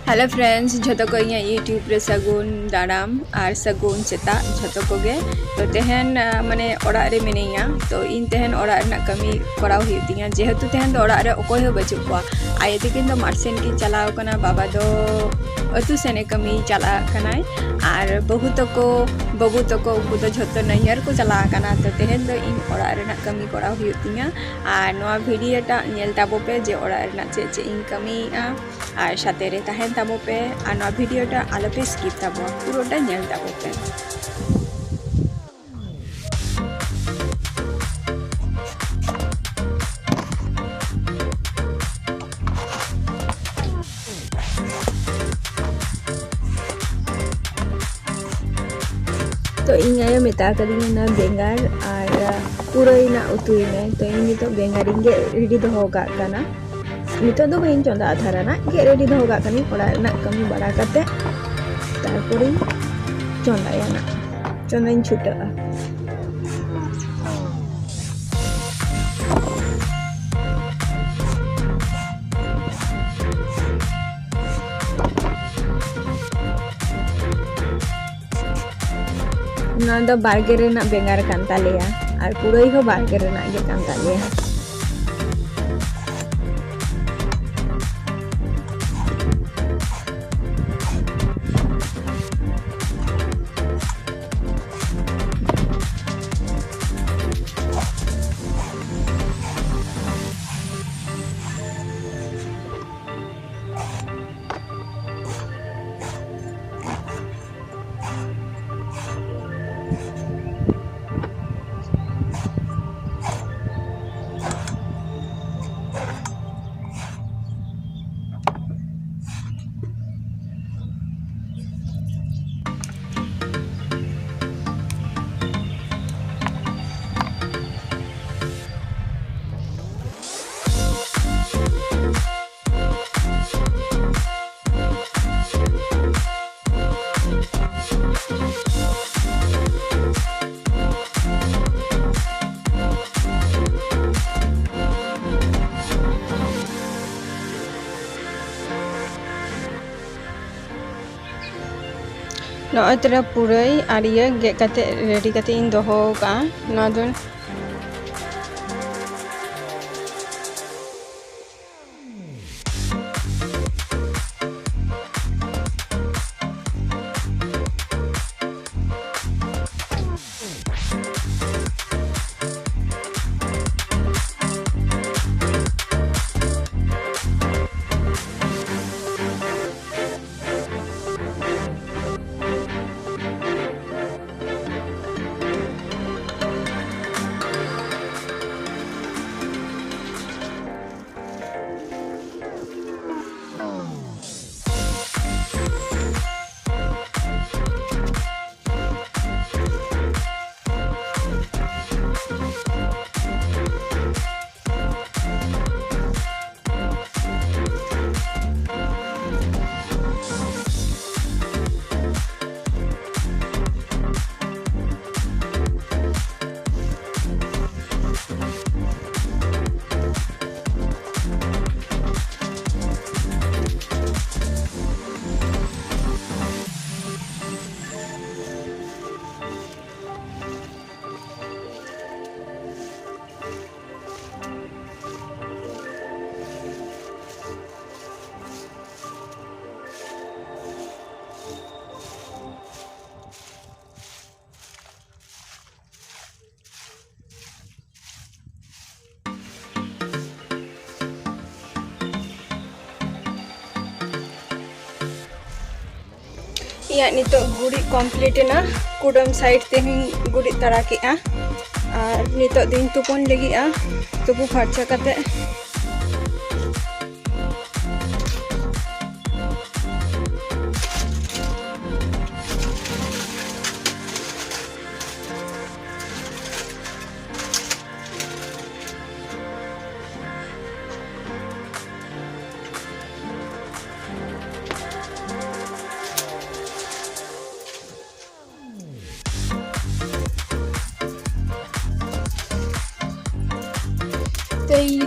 Hello friends झोतो को इन YouTube रे सगुन दाराम और सगुन सेता झोतो को गे तो तेहन माने ओड़ा रे मिनिया तो इन तेहन ओड़ा रना कमी कराव हुतिया जेहेतु तेहन दो ओड़ा रे ओकोय हो बचु को आये तिकिन दो मार्सेन की चलाव कना बाबा दो अतु सेने कमी चला कनाय और बहु तको उनको तो झोतो नैहर को चला कना तो तेहन दो इन ओड़ा रना कमी कराव हुतिया और नोआ वीडियो टा नेल ताबो पे जे ओड़ा रना चे इन कमी और साथे रे तहन ताबो पे और नोआ वीडियो टा आलो पे स्किप ताबो पुरोटा नेल ताबो पे तो इन आयो मेता कदी ना बेंगार और पुरई ना उतुई में तो इन तो बेंगार इंगे रेडी दो होगा काना नितो दो बइन चंदा आधारा ना गे रेडी दो होगा कनी ओड़ा ना कमी बड़ा करते तारपरे चंदाया ना चंदाइन छुटा ना दो बारगे रेना बेंगार कान तालेया और पुरई हो बारगे रेना गे कान तालेया नॉय तेरा पुरई और ये गे कते रेडी कते इन दोहो का ना दोन या नितो गुड़ी कम्प्लीट ना कुडम साइड ते गुड़ी तड़ा के और नितो दिन तुपन लगी तुपु फर्चा कते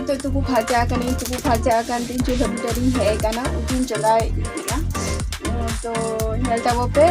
तो तुपु फाजा कनी तुपु फाजा kan tin chu habitari hai kana utin cholai ya तो हेल ताबो पे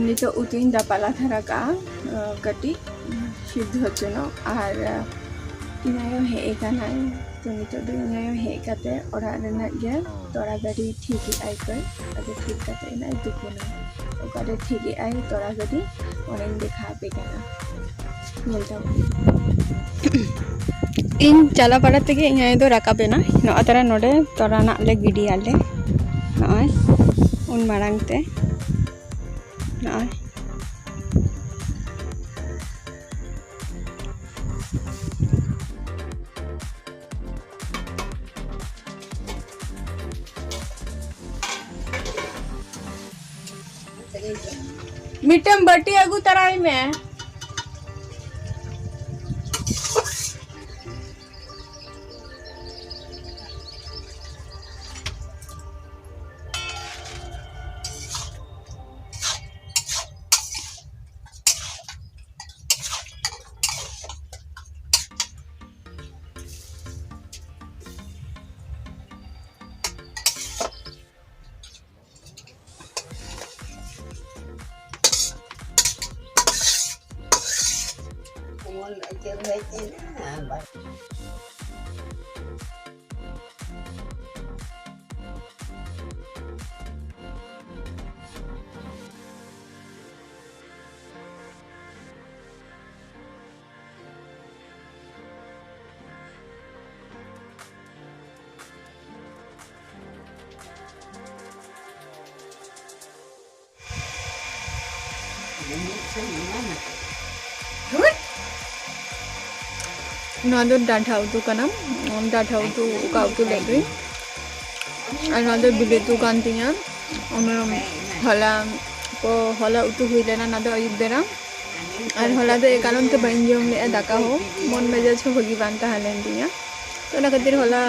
नितो उतुइन दापाला थाराका कटी सिद्ध होचनो और इनायो हे कानाय तो नितो दो इनायो हे काते ओरा रेना गे तोरा गाड़ी ठीक आई कर अदे ठीक काते इनाय दुकुना ओकारे ठीक आई तोरा गाड़ी ओरेन देखा पे काना मिलता इन चला पड़ा तगे इनाय दो राकाबेना न अतरा नोडे तोरा ना ले गिडी आले नय उन मारांगते नय मिटम बटी अगु तराई में नदो डाठा उतु कना डाठा उतु का उतु लेगई नदो बिलेतु कांतिया हला को हला उतु हुई लेना नदो अयुब बेरा और हला दो एकालन ते बन जम ले दाका हो मन मेजाज हो भगी बांता हलेन दिया तो ना खातिर हला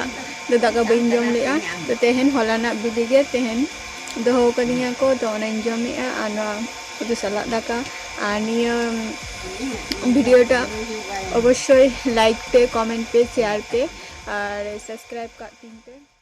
दो दाका बन जम ले तो तेहन हला ना बिली गे तेहन दोहो कदिया को तो ओनेन जम ले आना उतु सलाद दाका आनिया भिडियोटा अवश्य लाइक पे कमेंट पे शेयर पे और सब्सक्राइब कर तीन पे।